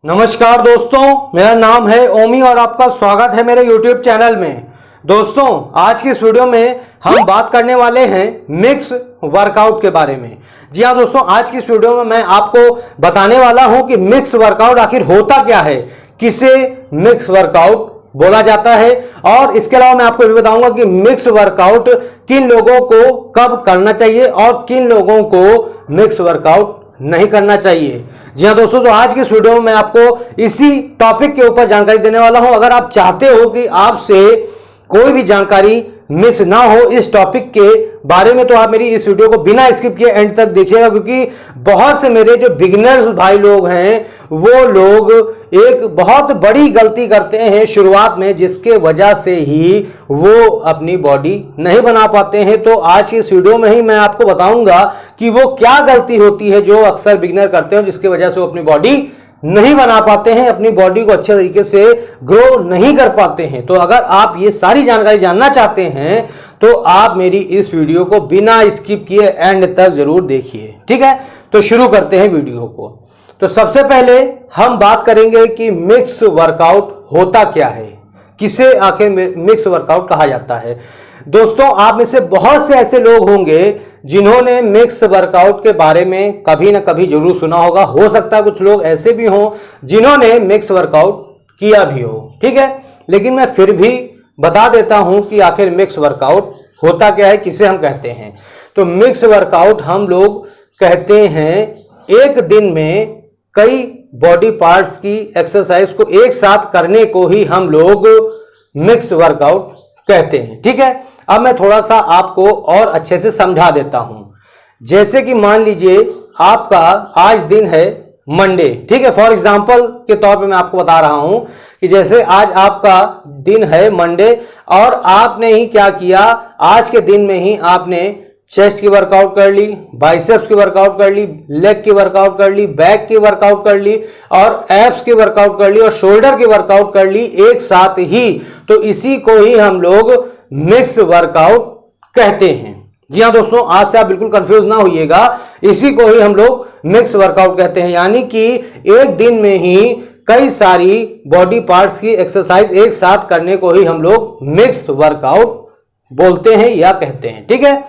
नमस्कार दोस्तों, मेरा नाम है ओमी और आपका स्वागत है मेरे YouTube चैनल में। दोस्तों, आज की इस वीडियो में हम बात करने वाले हैं मिक्स वर्कआउट के बारे में। जी हाँ दोस्तों, आज की इस वीडियो में मैं आपको बताने वाला हूं कि मिक्स वर्कआउट आखिर होता क्या है, किसे मिक्स वर्कआउट बोला जाता है, और इसके अलावा मैं आपको ये बताऊंगा कि मिक्स वर्कआउट किन लोगों को कब करना चाहिए और किन लोगों को मिक्स वर्कआउट नहीं करना चाहिए। जी हाँ दोस्तों, तो आज की इस वीडियो में मैं आपको इसी टॉपिक के ऊपर जानकारी देने वाला हूं। अगर आप चाहते हो कि आपसे कोई भी जानकारी मिस ना हो इस टॉपिक के बारे में, तो आप मेरी इस वीडियो को बिना स्किप किए एंड तक देखिएगा, क्योंकि बहुत से मेरे जो बिगिनर्स भाई लोग हैं वो लोग एक बहुत बड़ी गलती करते हैं शुरुआत में, जिसके वजह से ही वो अपनी बॉडी नहीं बना पाते हैं। तो आज की इस वीडियो में ही मैं आपको बताऊंगा कि वो क्या गलती होती है जो अक्सर बिगिनर करते हैं, जिसकी वजह से वो अपनी बॉडी नहीं बना पाते हैं, अपनी बॉडी को अच्छे तरीके से ग्रो नहीं कर पाते हैं। तो अगर आप ये सारी जानकारी जानना चाहते हैं तो आप मेरी इस वीडियो को बिना स्किप किए एंड तक जरूर देखिए, ठीक है। तो शुरू करते हैं वीडियो को। तो सबसे पहले हम बात करेंगे कि मिक्स वर्कआउट होता क्या है, किसे आखिर मिक्स वर्कआउट कहा जाता है। दोस्तों, आप में से बहुत से ऐसे लोग होंगे जिन्होंने मिक्स वर्कआउट के बारे में कभी ना कभी जरूर सुना होगा। हो सकता है कुछ लोग ऐसे भी हों जिन्होंने मिक्स वर्कआउट किया भी हो, ठीक है। लेकिन मैं फिर भी बता देता हूं कि आखिर मिक्स वर्कआउट होता क्या है, किसे हम कहते हैं। तो मिक्स वर्कआउट हम लोग कहते हैं एक दिन में कई बॉडी पार्ट्स की एक्सरसाइज को एक साथ करने को ही हम लोग मिक्स वर्कआउट कहते हैं, ठीक है। अब मैं थोड़ा सा आपको और अच्छे से समझा देता हूं। जैसे कि मान लीजिए आपका आज दिन है मंडे, ठीक है। फॉर एग्जांपल के तौर पे मैं आपको बता रहा हूं कि जैसे आज आपका दिन है मंडे और आपने ही क्या किया, आज के दिन में ही आपने चेस्ट की वर्कआउट कर ली, बाइसेप्स की वर्कआउट कर ली, लेग की वर्कआउट कर ली, बैक की वर्कआउट कर ली और एब्स की वर्कआउट कर ली और शोल्डर की वर्कआउट कर ली एक साथ ही। तो इसी को ही हम लोग मिक्स वर्कआउट कहते हैं। जी हाँ दोस्तों, आज से आप बिल्कुल कंफ्यूज ना होइएगा, इसी को ही हम लोग मिक्स वर्कआउट कहते हैं। यानी कि एक दिन में ही कई सारी बॉडी पार्ट्स की एक्सरसाइज एक साथ करने को ही हम लोग मिक्स वर्कआउट बोलते हैं या कहते हैं, ठीक है।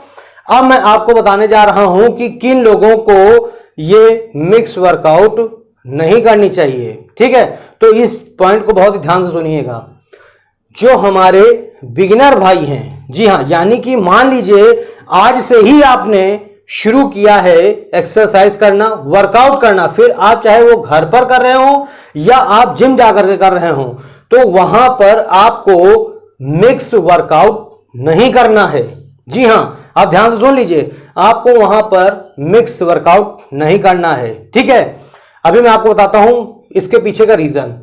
अब मैं आपको बताने जा रहा हूं कि किन लोगों को ये मिक्स वर्कआउट नहीं करनी चाहिए, ठीक है। तो इस पॉइंट को बहुत ही ध्यान से सुनिएगा। जो हमारे बिगिनर भाई हैं, जी हाँ, यानी कि मान लीजिए आज से ही आपने शुरू किया है एक्सरसाइज करना, वर्कआउट करना, फिर आप चाहे वो घर पर कर रहे हो या आप जिम जाकर के कर रहे हो, तो वहां पर आपको मिक्स वर्कआउट नहीं करना है। जी हाँ, आप ध्यान से सुन लीजिए, आपको वहां पर मिक्स वर्कआउट नहीं करना है, ठीक है। अभी मैं आपको बताता हूं इसके पीछे का रीजन।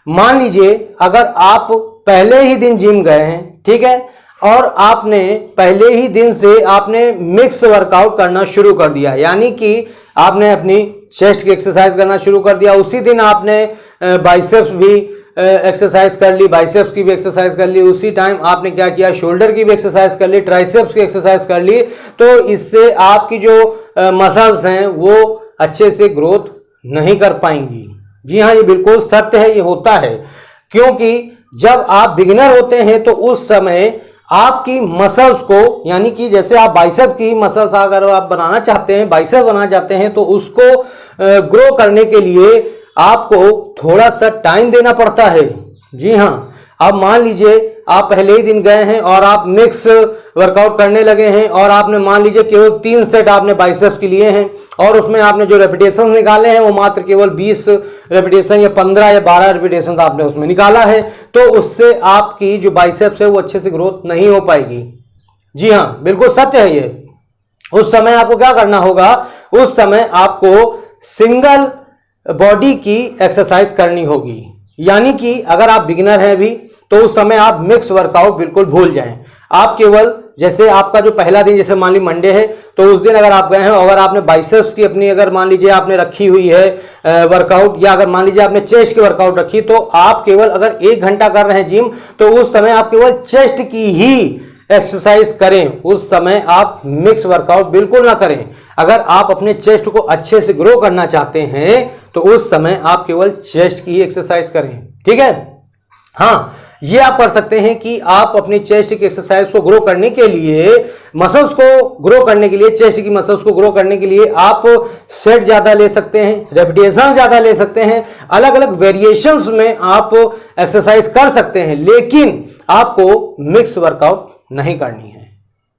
मान लीजिए अगर आप पहले ही दिन जिम गए हैं, ठीक है, और आपने पहले ही दिन से आपने मिक्स वर्कआउट करना शुरू कर दिया, यानी कि आपने अपनी चेस्ट की एक्सरसाइज करना शुरू कर दिया, उसी दिन आपने बाइसेप्स भी एक्सरसाइज कर ली, बाइसेप्स की भी एक्सरसाइज कर ली, उसी टाइम आपने क्या किया, शोल्डर की भी एक्सरसाइज कर ली, ट्राइसेप्स की एक्सरसाइज कर ली। तो इससे आपकी जो मसल्स हैं वो अच्छे से ग्रोथ नहीं कर पाएंगी। जी हाँ, ये बिल्कुल सत्य है, ये होता है। क्योंकि जब आप बिगिनर होते हैं तो उस समय आपकी मसल्स को, यानी कि जैसे आप बाइसेप की मसल्स अगर आप बनाना चाहते हैं, बाइसेप बनाना चाहते हैं, तो उसको ग्रो करने के लिए आपको थोड़ा सा टाइम देना पड़ता है। जी हाँ, अब मान लीजिए आप पहले ही दिन गए हैं और आप मिक्स वर्कआउट करने लगे हैं और आपने मान लीजिए केवल 3 सेट आपने बाइसेप्स के लिए हैं और उसमें आपने जो रेपिटेशन निकाले हैं वो मात्र केवल 20 रेपिटेशन या 15 या 12 रेपिटेशन आपने उसमें निकाला है, तो उससे आपकी जो बाइसेप्स है वो अच्छे से ग्रोथ नहीं हो पाएगी। जी हाँ, बिल्कुल सत्य है ये। उस समय आपको क्या करना होगा, उस समय आपको सिंगल बॉडी की एक्सरसाइज करनी होगी। यानी कि अगर आप बिगिनर हैं अभी, तो उस समय आप मिक्स वर्कआउट बिल्कुल भूल जाएं। आप केवल जैसे आपका जो पहला दिन, जैसे मान ली मंडे है, तो उस दिन अगर आप गए हैं, अगर आपने बाइसेप्स की अपनी अगर मान लीजिए आपने रखी हुई है वर्कआउट, या अगर मान लीजिए आपने चेस्ट की वर्कआउट रखी, तो आप केवल अगर 1 घंटा कर रहे हैं जिम, तो उस समय आप केवल चेस्ट की ही एक्सरसाइज करें। उस समय आप मिक्स वर्कआउट बिल्कुल ना करें। अगर आप अपने चेस्ट को अच्छे से ग्रो करना चाहते हैं तो उस समय आप केवल चेस्ट की ही एक्सरसाइज करें। ठीक है, हाँ, ये आप कर सकते हैं कि आप अपनी चेस्ट की एक्सरसाइज को ग्रो करने के लिए, मसल्स को ग्रो करने के लिए, चेस्ट की मसल्स को ग्रो करने के लिए आप सेट ज्यादा ले सकते हैं, रेपिटेशन ज्यादा ले सकते हैं, अलग अलग वेरिएशंस में आप एक्सरसाइज कर सकते हैं, लेकिन आपको मिक्स वर्कआउट नहीं करनी है।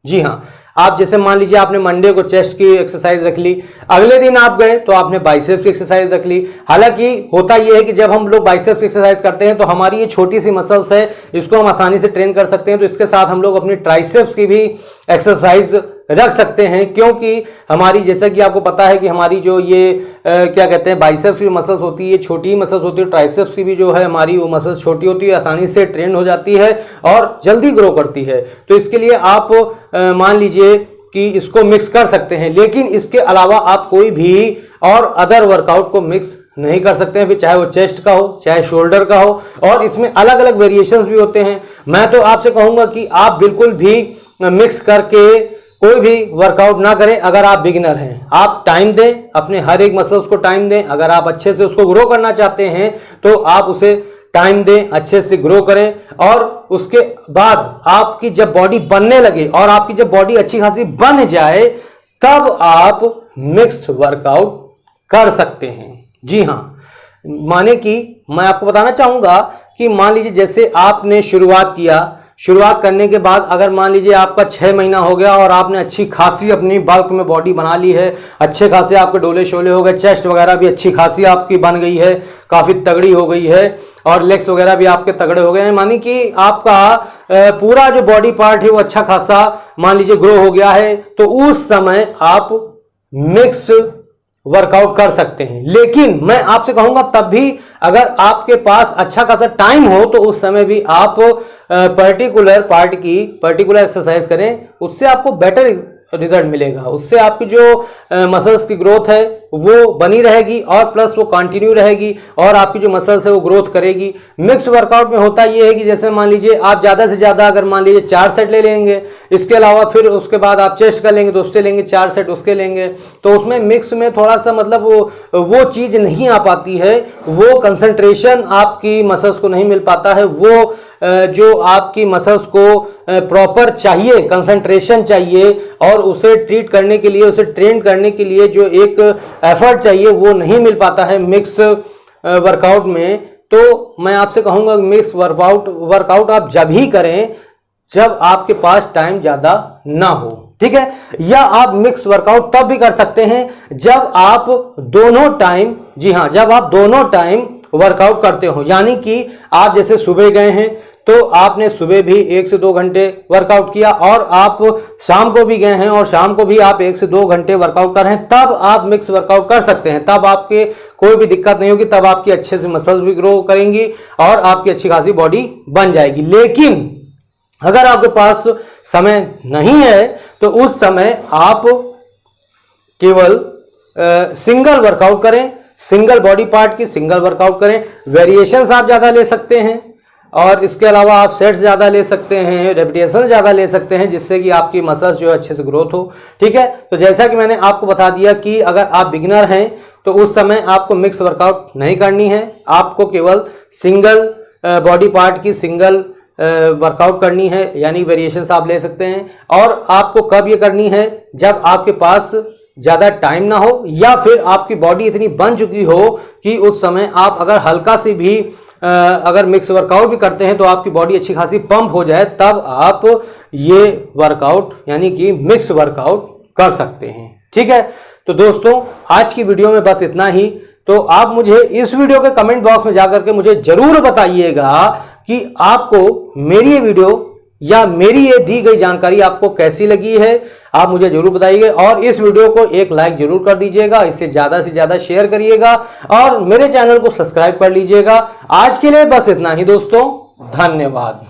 जी हाँ, आप जैसे मान लीजिए आपने मंडे को चेस्ट की एक्सरसाइज रख ली, अगले दिन आप गए तो आपने बाइसेप्स की एक्सरसाइज रख ली। हालांकि होता यह है कि जब हम लोग बाइसेप्स की एक्सरसाइज करते हैं तो हमारी ये छोटी सी मसल्स है, इसको हम आसानी से ट्रेन कर सकते हैं, तो इसके साथ हम लोग अपनी ट्राइसेप्स की भी एक्सरसाइज रख सकते हैं, क्योंकि हमारी, जैसा कि आपको पता है कि हमारी जो ये क्या कहते हैं, बाइसेप्स की मसल्स होती है, ये छोटी मसल्स होती है, ट्राइसेप्स की भी जो है हमारी वो मसल्स छोटी होती है, आसानी से ट्रेन हो जाती है और जल्दी ग्रो करती है। तो इसके लिए आप मान लीजिए कि इसको मिक्स कर सकते हैं, लेकिन इसके अलावा आप कोई भी और अदर वर्कआउट को मिक्स नहीं कर सकते हैं, फिर चाहे वो चेस्ट का हो, चाहे शोल्डर का हो, और इसमें अलग अलग वेरिएशंस भी होते हैं। मैं तो आपसे कहूंगा कि आप बिल्कुल भी मिक्स करके कोई भी वर्कआउट ना करें। अगर आप बिगिनर हैं, आप टाइम दें, अपने हर एक मसल्स को टाइम दें। अगर आप अच्छे से उसको ग्रो करना चाहते हैं तो आप उसे टाइम दें, अच्छे से ग्रो करें, और उसके बाद आपकी जब बॉडी बनने लगे और आपकी जब बॉडी अच्छी खासी बन जाए तब आप मिक्स वर्कआउट कर सकते हैं। जी हाँ, माने कि मैं आपको बताना चाहूंगा कि मान लीजिए जैसे आपने शुरुआत किया, शुरुआत करने के बाद अगर मान लीजिए आपका 6 महीना हो गया और आपने अच्छी खासी अपनी बल्क में बॉडी बना ली है, अच्छे खासे आपके डोले शोले हो गए, चेस्ट वगैरह भी अच्छी खासी आपकी बन गई है, काफ़ी तगड़ी हो गई है, और लेग्स वगैरह भी आपके तगड़े हो गए हैं, मानी कि आपका पूरा जो बॉडी पार्ट है वो अच्छा खासा मान लीजिए ग्रो हो गया है, तो उस समय आप मिक्स वर्कआउट कर सकते हैं। लेकिन मैं आपसे कहूंगा तब भी अगर आपके पास अच्छा खासा टाइम हो तो उस समय भी आप पर्टिकुलर पार्ट की पर्टिकुलर एक्सरसाइज करें, उससे आपको बेटर रिजल्ट मिलेगा, उससे आपकी जो मसल्स की ग्रोथ है वो बनी रहेगी और प्लस वो कंटिन्यू रहेगी और आपकी जो मसल्स है वो ग्रोथ करेगी। मिक्स वर्कआउट में होता ये है कि जैसे मान लीजिए आप ज़्यादा से ज़्यादा अगर मान लीजिए 4 सेट ले लेंगे, इसके अलावा फिर उसके बाद आप चेस्ट कर लेंगे तो उससे लेंगे 4 सेट उसके लेंगे, तो उसमें मिक्स में थोड़ा सा मतलब वो चीज़ नहीं आ पाती है, वो कंसंट्रेशन आपकी मसल्स को नहीं मिल पाता है, वो जो आपकी मसल्स को प्रॉपर चाहिए, कंसंट्रेशन चाहिए, और उसे ट्रीट करने के लिए, उसे ट्रेन करने के लिए जो एक एफर्ट चाहिए वो नहीं मिल पाता है मिक्स वर्कआउट में। तो मैं आपसे कहूँगा मिक्स वर्कआउट आप जब ही करें जब आपके पास टाइम ज़्यादा ना हो, ठीक है। या आप मिक्स वर्कआउट तब भी कर सकते हैं जब आप दोनों टाइम, जी हाँ, जब आप दोनों टाइम वर्कआउट करते हो, यानी कि आप जैसे सुबह गए हैं तो आपने सुबह भी 1 से 2 घंटे वर्कआउट किया, और आप शाम को भी गए हैं और शाम को भी आप 1 से 2 घंटे वर्कआउट कर रहे हैं, तब आप मिक्स वर्कआउट कर सकते हैं। तब आपके कोई भी दिक्कत नहीं होगी, तब आपकी अच्छे से मसल्स भी ग्रो करेंगी और आपकी अच्छी खासी बॉडी बन जाएगी। लेकिन अगर आपके पास समय नहीं है तो उस समय आप केवल सिंगल वर्कआउट करें, सिंगल बॉडी पार्ट की सिंगल वर्कआउट करें। वेरिएशंस आप ज़्यादा ले सकते हैं और इसके अलावा आप सेट्स ज़्यादा ले सकते हैं, रेपिटेशन ज़्यादा ले सकते हैं, जिससे कि आपकी मसल्स जो है अच्छे से ग्रोथ हो, ठीक है। तो जैसा कि मैंने आपको बता दिया कि अगर आप बिगिनर हैं तो उस समय आपको मिक्स वर्कआउट नहीं करनी है, आपको केवल सिंगल बॉडी पार्ट की सिंगल वर्कआउट करनी है, यानी वेरिएशंस आप ले सकते हैं। और आपको कब ये करनी है, जब आपके पास ज़्यादा टाइम ना हो या फिर आपकी बॉडी इतनी बन चुकी हो कि उस समय आप अगर हल्का से भी अगर मिक्स वर्कआउट भी करते हैं तो आपकी बॉडी अच्छी खासी पंप हो जाए, तब आप ये वर्कआउट यानी कि मिक्स वर्कआउट कर सकते हैं, ठीक है। तो दोस्तों आज की वीडियो में बस इतना ही। तो आप मुझे इस वीडियो के कमेंट बॉक्स में जाकर के मुझे जरूर बताइएगा कि आपको मेरी ये वीडियो या मेरी ये दी गई जानकारी आपको कैसी लगी है, आप मुझे जरूर बताइए। और इस वीडियो को एक लाइक जरूर कर दीजिएगा, इसे ज़्यादा से ज़्यादा शेयर करिएगा और मेरे चैनल को सब्सक्राइब कर लीजिएगा। आज के लिए बस इतना ही दोस्तों, धन्यवाद।